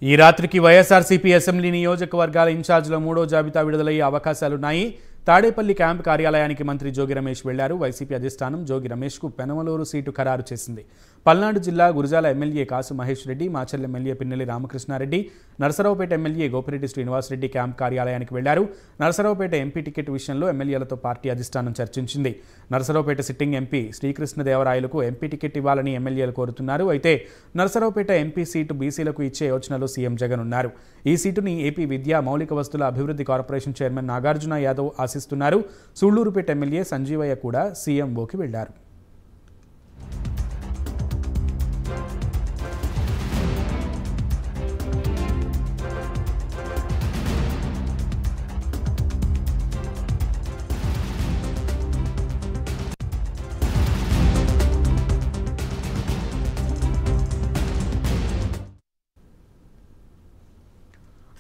ఈ రాత్రికి వైఎస్ఆర్సీపీ అసెంబ్లీ నియోజకవర్గాల ఇన్ఛార్జీల మూడో జాబితా విడుదలయ్యే అవకాశాలున్నాయి. తాడేపల్లి క్యాంప్ కార్యాలయానికి మంత్రి జోగి రమేష్ వెళ్లారు. వైసీపీ అధిష్టానం జోగి రమేష్కు పెనమలూరు సీటు ఖరారు చేసింది. పల్నాడు జిల్లా Gurazala MLA Kasu Mahesh Reddy, Macherla MLA Pinnelli Ramakrishna Reddy, Narasaraopet MLA Gopireddy Srinivasa Reddy camp కార్యాలయానికి వెళ్లారు. నరసరావుపేట ఎంపీ టికెట్ విషయంలో ఎమ్మెల్యేలతో పార్టీ అధిష్టానం చర్చించింది. నరసరావుపేట సిట్టింగ్ ఎంపీ శ్రీకృష్ణదేవరాయలకు ఎంపీ టికెట్ ఇవ్వాలని ఎమ్మెల్యేలు కోరుతున్నారు. అయితే నరసరావుపేట ఎంపీ సీటు బీసీలకు ఇచ్చే యోచనలో సీఎం జగన్ ఉన్నారు. ఈ సీటుని ఏపీ విద్యా మౌలిక వస్తుల అభివృద్ధి కార్పొరేషన్ చైర్మన్ నాగార్జున యాదవ్ ఆశిస్తున్నారు. సూళ్లూరుపేట ఎమ్మెల్యే సంజీవయ్య కూడా సీఎంఓకి వెళ్లారు.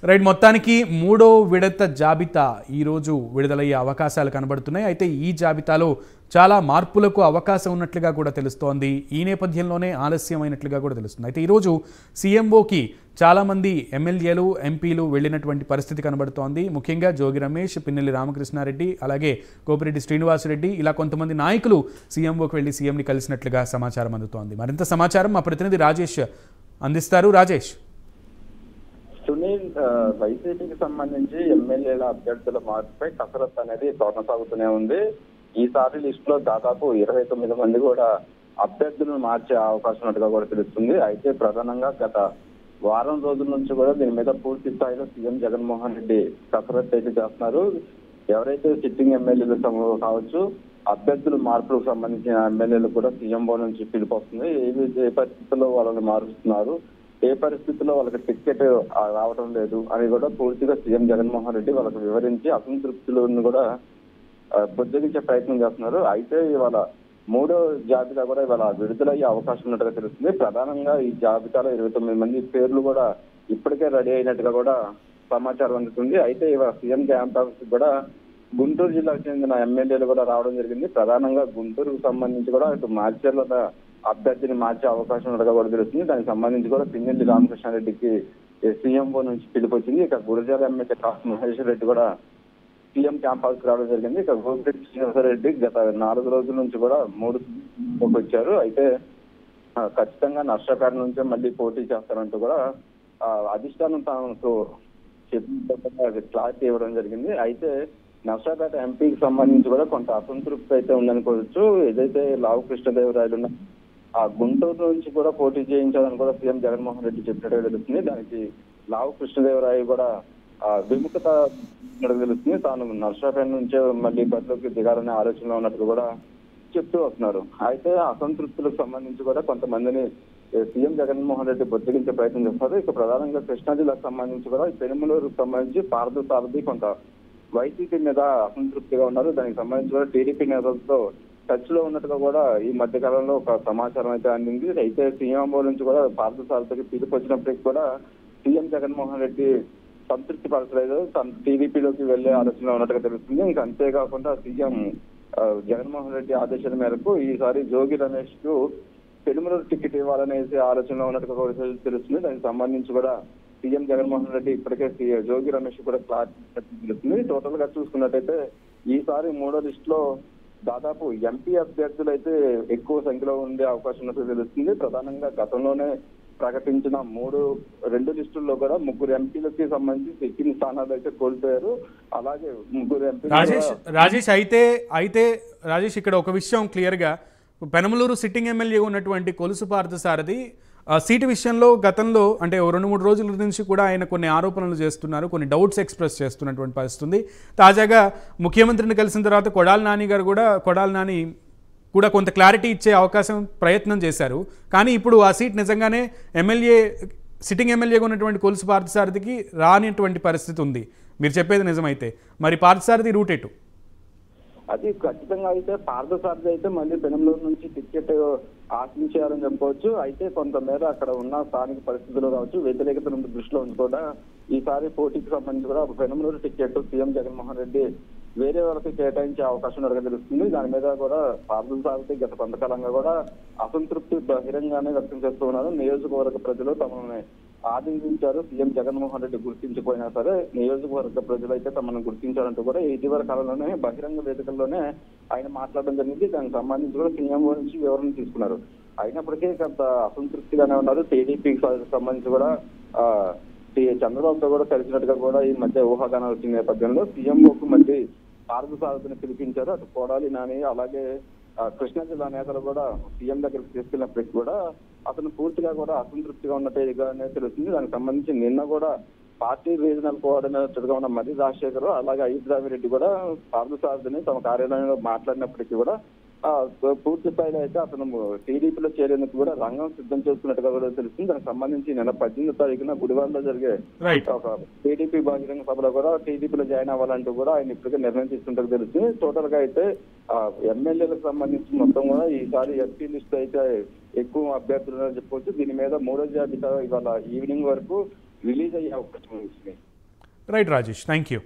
రైట్, మొత్తానికి మూడో విడత జాబితా ఈరోజు విడుదలయ్యే అవకాశాలు కనబడుతున్నాయి. అయితే ఈ జాబితాలో చాలా మార్పులకు అవకాశం ఉన్నట్లుగా కూడా తెలుస్తోంది. ఈ నేపథ్యంలోనే ఆలస్యమైనట్లుగా కూడా తెలుస్తుంది. అయితే ఈరోజు సీఎంఓకి చాలామంది ఎమ్మెల్యేలు, ఎంపీలు వెళ్ళినటువంటి పరిస్థితి కనబడుతోంది. ముఖ్యంగా జోగి రమేష్, పిన్నెల్లి రామకృష్ణారెడ్డి, అలాగే గోపిరెడ్డి శ్రీనివాసరెడ్డి, ఇలా కొంతమంది నాయకులు సీఎంఓకి వెళ్ళి సీఎంని కలిసినట్లుగా సమాచారం అందుతోంది. మరింత సమాచారం మా ప్రతినిధి రాజేష్ అందిస్తారు. రాజేష్. సునీల్, వైసీపీకి సంబంధించి ఎమ్మెల్యేల అభ్యర్థుల మార్పుపై కసరత్తు అనేది కొనసాగుతూనే ఉంది. ఈసారి లిస్ట్ లో దాదాపు 29 మంది కూడా అభ్యర్థులను మార్చే అవకాశం ఉన్నట్టుగా కూడా తెలుస్తుంది. అయితే ప్రధానంగా గత వారం రోజుల నుంచి కూడా దీని మీద పూర్తి స్థాయిలో సీఎం జగన్మోహన్ రెడ్డి కసరత్తు అయితే చేస్తున్నారు. ఎవరైతే సిట్టింగ్ ఎమ్మెల్యేలు కావచ్చు, అభ్యర్థుల మార్పులకు సంబంధించిన ఎమ్మెల్యేలు కూడా సీఎంఓ నుంచి పిలుపు వస్తుంది. ఏ పరిస్థితుల్లో వాళ్ళని మారుస్తున్నారు, ఏ పరిస్థితుల్లో వాళ్ళకి టికెట్ రావడం లేదు అని కూడా పూర్తిగా సీఎం జగన్మోహన్ రెడ్డి వాళ్ళకి వివరించి అసంతృప్తులను కూడా బుజ్జగించే ప్రయత్నం చేస్తున్నారు. అయితే ఇవాళ మూడో జాబితా కూడా ఇవాళ విడుదలయ్యే అవకాశం ఉన్నట్టుగా తెలుస్తుంది. ప్రధానంగా ఈ జాబితాలో 29 మంది పేర్లు కూడా ఇప్పటికే రెడీ అయినట్టుగా కూడా సమాచారం అందుతుంది. అయితే ఇవాళ సీఎం క్యాంప్ ఆఫీస్ కూడా గుంటూరు జిల్లాకు చెందిన ఎమ్మెల్యేలు కూడా రావడం జరిగింది. ప్రధానంగా గుంటూరుకు సంబంధించి కూడా ఇటు మార్చర్ల అభ్యర్థిని మార్చే అవకాశం ఉన్నట్టుగా కూడా తెలుస్తుంది. దానికి సంబంధించి కూడా పిన్నెల్లి రామకృష్ణారెడ్డికి సీఎంఓ నుంచి పిలుపు వచ్చింది. ఇక గురజాల ఎమ్మెల్యే కాసు మహేష్ రెడ్డి కూడా సీఎం క్యాంప్ హౌస్ రావడం జరిగింది. ఇక గోపిరెడ్డి శ్రీనివాసరెడ్డి గత 4 రోజుల నుంచి కూడా 3 వచ్చారు. అయితే ఖచ్చితంగా నర్సాపేట నుంచే మళ్ళీ పోటీ చేస్తారంటూ కూడా అధిష్టానం తనకు చెప్పిన క్లారిటీ ఇవ్వడం జరిగింది. అయితే నర్సాపేట ఎంపీకి సంబంధించి కూడా కొంత అసంతృప్తి అయితే ఉందనుకోవచ్చు. ఏదైతే లావు కృష్ణదేవరాయలు ఆ గుంటూరు నుంచి కూడా పోటీ చేయించాలని కూడా సీఎం జగన్మోహన్ రెడ్డి చెప్పినట్టుగా తెలుస్తుంది. దానికి లావు కృష్ణదేవరాయ కూడా విముఖత తెలుస్తుంది. తాను నర్సాపేట నుంచే మళ్ళీ బరిలోకి దిగాలనే ఆలోచనలో ఉన్నట్టు కూడా చెప్తూ వస్తున్నారు. అయితే అసంతృప్తులకు సంబంధించి కూడా కొంతమందిని సీఎం జగన్మోహన్ రెడ్డి బొద్దిగించే ప్రయత్నం చేస్తారు. ఇక ప్రధానంగా కృష్ణా జిల్లాకు సంబంధించి కూడా పెనుమలూరుకు సంబంధించి పార్థసారథి కొంత వైసీపీ మీద అసంతృప్తిగా ఉన్నారు. దానికి సంబంధించి కూడా టీడీపీ నేతలతో టచ్ లో ఉన్నట్టుగా కూడా ఈ మధ్య కాలంలో ఒక సమాచారం అయితే అందింది. అయితే సీఎంఓ నుంచి కూడా పార్థసారథికి పిలుపు వచ్చినప్పటికీ కూడా సీఎం జగన్మోహన్ రెడ్డి సంతృప్తి పరచలేదు. తన టీడీపీలోకి వెళ్లే ఆలోచనలో ఉన్నట్టుగా తెలుస్తుంది. ఇంకా అంతేకాకుండా సీఎం జగన్మోహన్ రెడ్డి ఆదేశాల మేరకు ఈసారి జోగి రమేష్ కు పెనుమలూరు టికెట్ ఇవ్వాలనేసి ఆలోచనలో ఉన్నట్టుగా కూడా తెలుస్తుంది. దానికి సంబంధించి కూడా సీఎం జగన్మోహన్ రెడ్డి ఇప్పటికే జోగి రమేష్ కూడా క్లారిటీ తెలుస్తుంది. టోటల్ గా చూసుకున్నట్టయితే ఈసారి మూడో లిస్ట్ లో దాదాపు ఎంపీ అభ్యర్థులు అయితే ఎక్కువ సంఖ్యలో ఉండే అవకాశం ఉన్నట్టు తెలుస్తుంది. ప్రధానంగా గతంలోనే ప్రకటించిన 2 లిస్టుల్లో కూడా 3 ఎంపీలకి సంబంధించి సిట్టింగ్ స్థానాలు అయితే కోల్పోయారు. అలాగే 3 ఎంపీలు రాజేష్ ఇక్కడ ఒక విషయం క్లియర్ గా, పెనమలూరు సిట్టింగ్ ఎమ్మెల్యే ఉన్నటువంటి కొలుసు పార్థసారథి సీటు విషయంలో గతంలో అంటే 2-3 రోజుల నుంచి కూడా ఆయన కొన్ని ఆరోపణలు చేస్తున్నారు, కొన్ని డౌట్స్ ఎక్స్ప్రెస్ చేస్తున్నటువంటి పరిస్థితి ఉంది. తాజాగా ముఖ్యమంత్రిని కలిసిన తర్వాత కొడాలి నాని కూడా కొంత క్లారిటీ ఇచ్చే అవకాశం ప్రయత్నం చేశారు. కానీ ఇప్పుడు ఆ సీట్ నిజంగానే సిట్టింగ్ ఎమ్మెల్యేగా ఉన్నటువంటి కొలుసు పార్థసారథికి రానిటువంటి పరిస్థితి ఉంది. మీరు చెప్పేది నిజమైతే మరి పార్థసారథి రూట్ ఎటు? అది ఖచ్చితంగా అయితే పార్థసారథి అయితే మళ్ళీ పెనంలూరు నుంచి టికెట్ ఆశించారని చెప్పవచ్చు. అయితే కొంతమేర అక్కడ ఉన్న స్థానిక పరిస్థితులు కావచ్చు, వ్యతిరేకతను దృష్టిలో ఉంచి కూడా ఈసారి పోటీకి సంబంధించి కూడా పెనంలూరు టికెట్ సీఎం జగన్మోహన్ రెడ్డి వేరే వాళ్ళకి కేటాయించే అవకాశం ఉన్నట్టుగా తెలుస్తుంది. దాని మీద కూడా పార్థ సారథి గత కొంతకాలంగా కూడా అసంతృప్తి బహిరంగానే వ్యక్తం చేస్తూ ఉన్నారు. నియోజకవర్గ ప్రజలు తమని ఆదరించారు. సీఎం జగన్మోహన్ రెడ్డి గుర్తించిపోయినా సరే నియోజకవర్గ ప్రజలు అయితే తమను గుర్తించారంటూ కూడా ఇటీవల కాలంలోనే బహిరంగ వేదికల్లోనే ఆయన మాట్లాడడం జరిగింది. దానికి సంబంధించి కూడా సీఎం నుంచి వివరణ తీసుకున్నారు. అయినప్పటికీ కొంత అసంతృప్తిగానే ఉన్నారు. టీడీపీకి సంబంధించి కూడా చంద్రబాబుతో కూడా కలిసినట్టుగా కూడా ఈ మధ్య ఊహాగానాలు వచ్చిన నేపథ్యంలో సీఎంఓకు మధ్య పార్థ సారథిని పిలిపించారు. అటు కొడాలి నాని అలాగే కృష్ణా జిల్లా నేతలు కూడా సీఎం దగ్గరికి తీసుకెళ్ళినప్పటికీ కూడా అతను పూర్తిగా కూడా అసంతృప్తిగా ఉన్నట్టుగానే తెలుస్తుంది. దానికి సంబంధించి నిన్న కూడా పార్టీ రీజనల్ కోఆర్డినేటర్ గా ఉన్న మర్రి రాజశేఖర్ అలాగే అయ్యద్రామిరెడ్డి కూడా పార్థ సారథిని తమ కార్యాలయంలో మాట్లాడినప్పటికీ కూడా పూర్తి స్థాయిలో అయితే అతను టీడీపీలో చేరేందుకు కూడా రంగం సిద్ధం చేస్తున్నట్టుగా కూడా తెలుస్తుంది. దానికి సంబంధించి నిన్న 18వ తారీఖున గుడివాడలో జరిగే ఒక టీడీపీ బహిరంగ సభలో కూడా టీడీపీలో జాయిన్ అవ్వాలంటూ కూడా ఆయన ఇప్పటికే నిర్ణయం తీసుకుంటూ తెలుస్తుంది. టోటల్ గా అయితే ఎమ్మెల్యేలకు సంబంధించి మొత్తం కూడా ఈసారి ఎంపీ లిస్ట్ అయితే ఎక్కువ అభ్యర్థులు అని చెప్పుకోవచ్చు. దీని మీద 3వ జాబితా ఇవాళ ఈవినింగ్ వరకు రిలీజ్ అయ్యే అవకాశం ఉంది. Right Rajesh, thank you.